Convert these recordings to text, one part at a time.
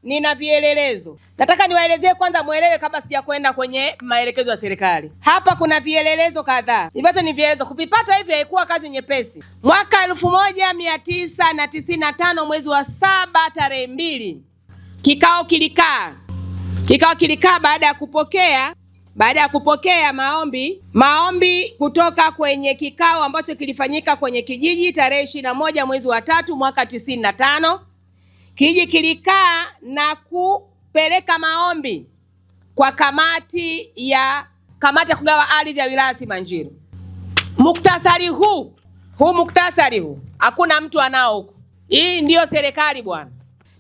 nina vielelezo. Nataka niwaelezee kwanza muelewe kabla sijakwenda kwenye maelekezo ya serikali. Hapa kuna vielelezo kadhaa. Hivyo ni vielelezo. Kuvipata hivi haikuwa kazi nyepesi. Mwaka 1995 mwezi wa 7 tarehe 2 kikao kilikaa baada ya kupokea maombi kutoka kwenye kikao ambacho kilifanyika kwenye kijiji tarehe 21 mwezi wa 3 mwaka 95. Kijiji kilikaa na kupeleka maombi kwa kamati ya kugawa ardhi ya wilaya Simanjiro. Muktasari huu hakuna mtu anao huko. Hii ndiyo serikali bwana.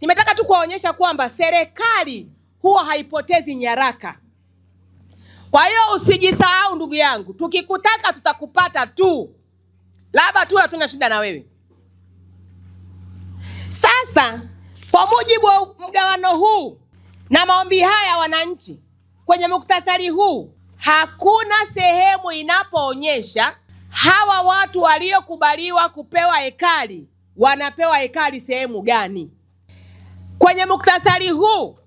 Nimetaka tu kuwaonyesha kwamba serikali huwa haipotezi nyaraka. Kwa hiyo usijisahau ndugu yangu, tukikutaka tutakupata tu, labda tu hatuna shida na wewe. Sasa kwa mujibu wa mgawano huu na maombi haya wananchi, kwenye muktasari huu hakuna sehemu inapoonyesha hawa watu waliokubaliwa kupewa hekari wanapewa hekari sehemu gani. Kwenye muktasari huu,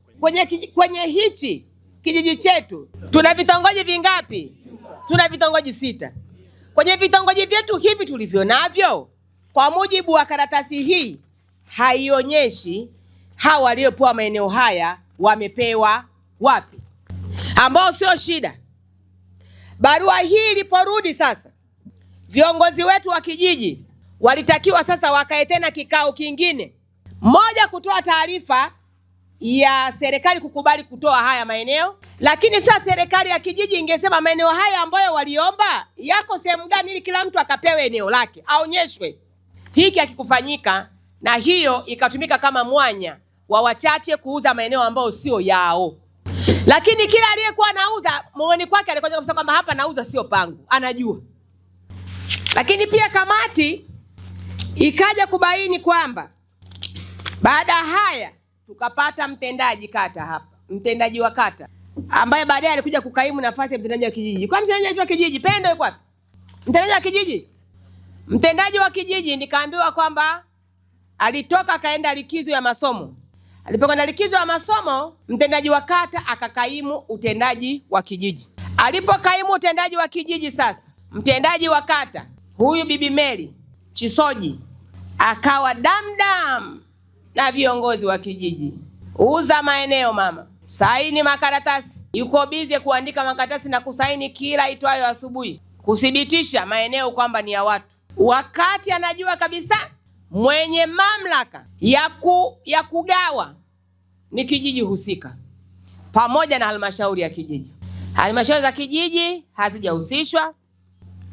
kwenye hichi kijiji chetu tuna vitongoji vingapi? Tuna vitongoji 6. Kwenye vitongoji vyetu hivi tulivyo navyo, kwa mujibu wa karatasi hii haionyeshi hawa waliopewa maeneo haya wamepewa wapi, ambao sio shida. Barua hii iliporudi sasa, viongozi wetu wa kijiji walitakiwa sasa wakae tena kikao kingine, moja kutoa taarifa ya serikali kukubali kutoa haya maeneo, lakini sasa serikali ya kijiji ingesema maeneo haya ambayo waliomba yako sehemu gani, ili kila mtu akapewe eneo lake aonyeshwe. Hiki hakikufanyika, na hiyo ikatumika kama mwanya wa wachache kuuza maeneo ambayo sio yao. Lakini kila aliyekuwa anauza moyoni kwake alikuwa kusema kwamba hapa nauza sio pangu, anajua. Lakini pia kamati ikaja kubaini kwamba baada haya tukapata mtendaji wa kata ambaye baadaye alikuja kukaimu nafasi ya mtendaji wa kijiji. Kwa mtendaji wa kijiji Pendo yuko wapi? Mtendaji wa kijiji nikaambiwa kwamba alitoka kaenda likizo ya masomo. Alipokwenda likizo ya masomo, mtendaji wa kata akakaimu utendaji wa kijiji. Alipokaimu utendaji wa kijiji, sasa mtendaji wa kata huyu Bibi Mary Chisoji akawa damdam na viongozi wa kijiji. Uza maeneo mama, saini makaratasi. Yuko bize kuandika makaratasi na kusaini kila itwayo asubuhi, kuthibitisha maeneo kwamba ni ya watu, wakati anajua kabisa mwenye mamlaka ya kugawa ni kijiji husika pamoja na halmashauri ya kijiji. Halmashauri za kijiji hazijahusishwa,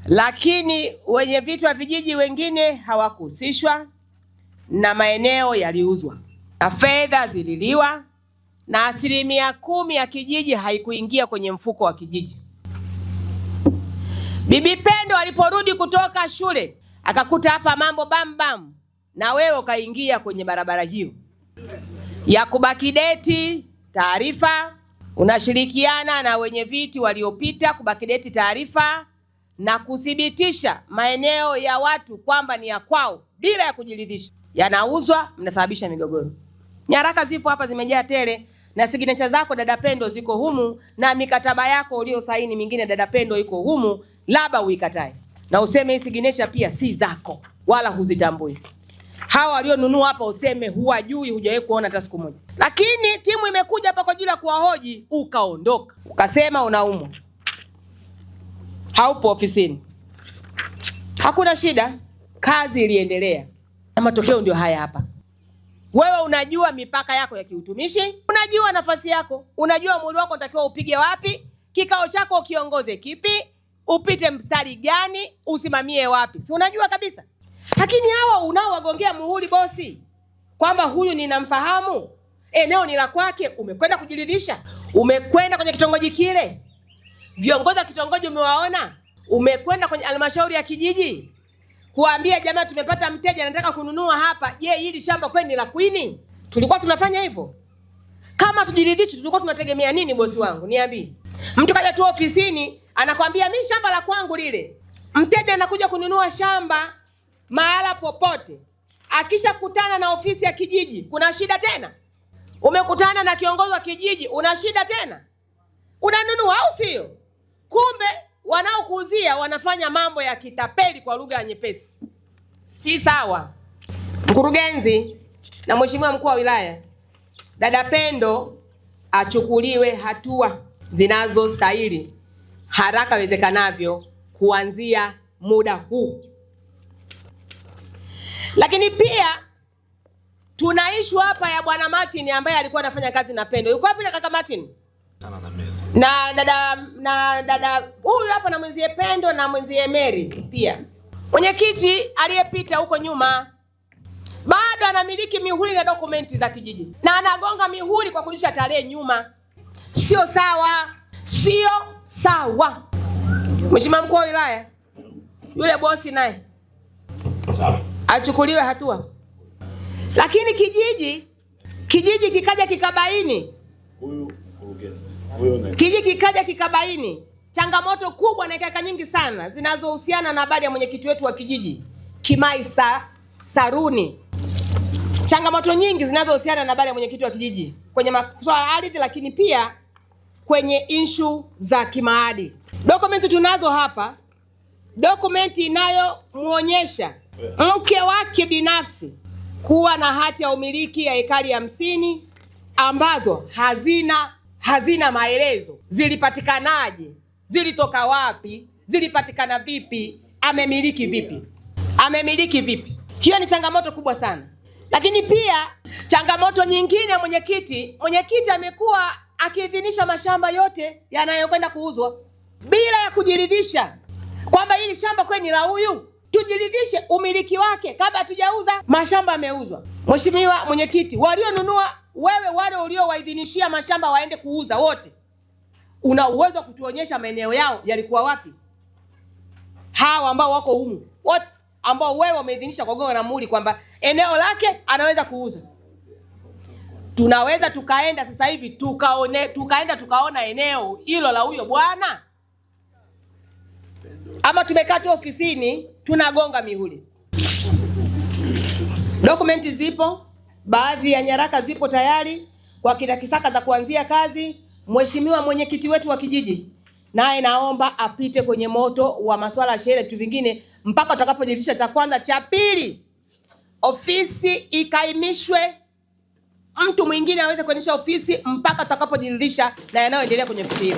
lakini wenye vitu wa vijiji wengine hawakuhusishwa, na maeneo yaliuzwa na fedha zililiwa, na 10% ya kijiji haikuingia kwenye mfuko wa kijiji. Bibi Pendo aliporudi kutoka shule akakuta hapa mambo bam, na wewe ukaingia kwenye barabara hiyo ya kubakideti taarifa. Unashirikiana na wenye viti waliopita kubakideti taarifa na kuthibitisha maeneo ya watu kwamba ni ya kwao bila ya kujiridhisha, yanauzwa, mnasababisha migogoro. Nyaraka zipo hapa zimejaa tele, na signature zako dada Pendo ziko humu, na mikataba yako uliosaini mingine dada Pendo iko humu. Labda uikatae na useme hii signature pia si zako wala huzitambui. Hawa walionunua hapa useme huwajui, hujawahi kuona hata siku moja. Lakini timu imekuja hapa kwa ajili ya kuwahoji, ukaondoka ukasema unaumwa, haupo ofisini. Hakuna shida, kazi iliendelea na matokeo ndio haya hapa. Wewe unajua mipaka yako ya kiutumishi, unajua nafasi yako, unajua mwili wako unatakiwa upige wapi, kikao chako ukiongoze kipi, upite mstari gani, usimamie wapi, si unajua kabisa. Lakini hawa unaowagongea muhuri bosi kwamba huyu ninamfahamu, eneo ni la kwake, umekwenda kujiridhisha, umekwenda kwenye kitongoji kile, viongozi wa kitongoji umewaona, umekwenda kwenye halmashauri ya kijiji kuambia jamaa tumepata mteja anataka kununua hapa, je, hili shamba kwani ni la kwini? Tulikuwa tunafanya hivyo? Kama tujiridhishi tulikuwa tunategemea nini bosi wangu? Niambie. Mtu kaja tu ofisini anakwambia mimi shamba la kwangu lile. Mteja anakuja kununua shamba mahala popote, akisha kutana na ofisi ya kijiji, kuna shida tena? Umekutana na kiongozi wa kijiji, una shida tena, unanunua, au sio? Kumbe wanaokuuzia wanafanya mambo ya kitapeli, kwa lugha nyepesi. Si sawa. Mkurugenzi na mheshimiwa mkuu wa wilaya, dada Pendo achukuliwe hatua zinazostahili haraka iwezekanavyo kuanzia muda huu. Lakini pia tuna issue hapa ya bwana Martin ambaye alikuwa anafanya kazi na Pendo. Yuko wapi kaka Martin? Na dada huyu hapa na mwenzie Pendo na mwenzie Mary pia. Mwenyekiti aliyepita huko nyuma bado anamiliki mihuri na dokumenti za kijiji na anagonga mihuri kwa kurudisha tarehe nyuma. Sio sawa, sio sawa. Mheshimiwa mkuu wa wilaya, yule bosi naye achukuliwe hatua. Lakini kijiji kikaja kikabaini, kikabaini changamoto kubwa na kaka nyingi sana zinazohusiana na habari ya mwenyekiti wetu wa kijiji Kimai Saruni. Changamoto nyingi zinazohusiana na habari ya mwenyekiti wa kijiji kwenye masuala ya ardhi, lakini pia kwenye issue za kimaadili. Dokumenti tunazo hapa, dokumenti inayomuonyesha mke wake binafsi kuwa na hati ya umiliki ya ekari 50 ambazo hazina maelezo. Zilipatikanaje? Zilitoka wapi? Zilipatikana vipi? Amemiliki vipi? Hiyo ni changamoto kubwa sana. Lakini pia changamoto nyingine, mwenyekiti amekuwa akiidhinisha mashamba yote yanayokwenda kuuzwa bila ya kujiridhisha kwamba hili shamba kweli ni la huyu. Tujiridhishe umiliki wake kabla hatujauza. Mashamba yameuzwa. Mheshimiwa mwenyekiti, walionunua wewe, wale uliowaidhinishia mashamba waende kuuza wote, una uwezo wa kutuonyesha maeneo yao yalikuwa wapi? Hawa ambao wako humu wote ambao wewe umeidhinisha kwa gonga na muhuri kwamba eneo lake anaweza kuuza, tunaweza tukaenda sasa hivi tukaona eneo hilo la huyo bwana, ama tumekaa tu ofisini tunagonga mihuri? Dokumenti zipo, baadhi ya nyaraka zipo tayari kwa kisaka za kuanzia kazi. Mheshimiwa mwenyekiti wetu wa kijiji naye naomba apite kwenye moto wa masuala ya sheria, vitu vingine mpaka utakapojiridhisha cha kwanza. Cha pili, ofisi ikaimishwe, mtu mwingine aweze kuendesha ofisi mpaka utakapojiridhisha na yanayoendelea kwenye ofisi hiyo.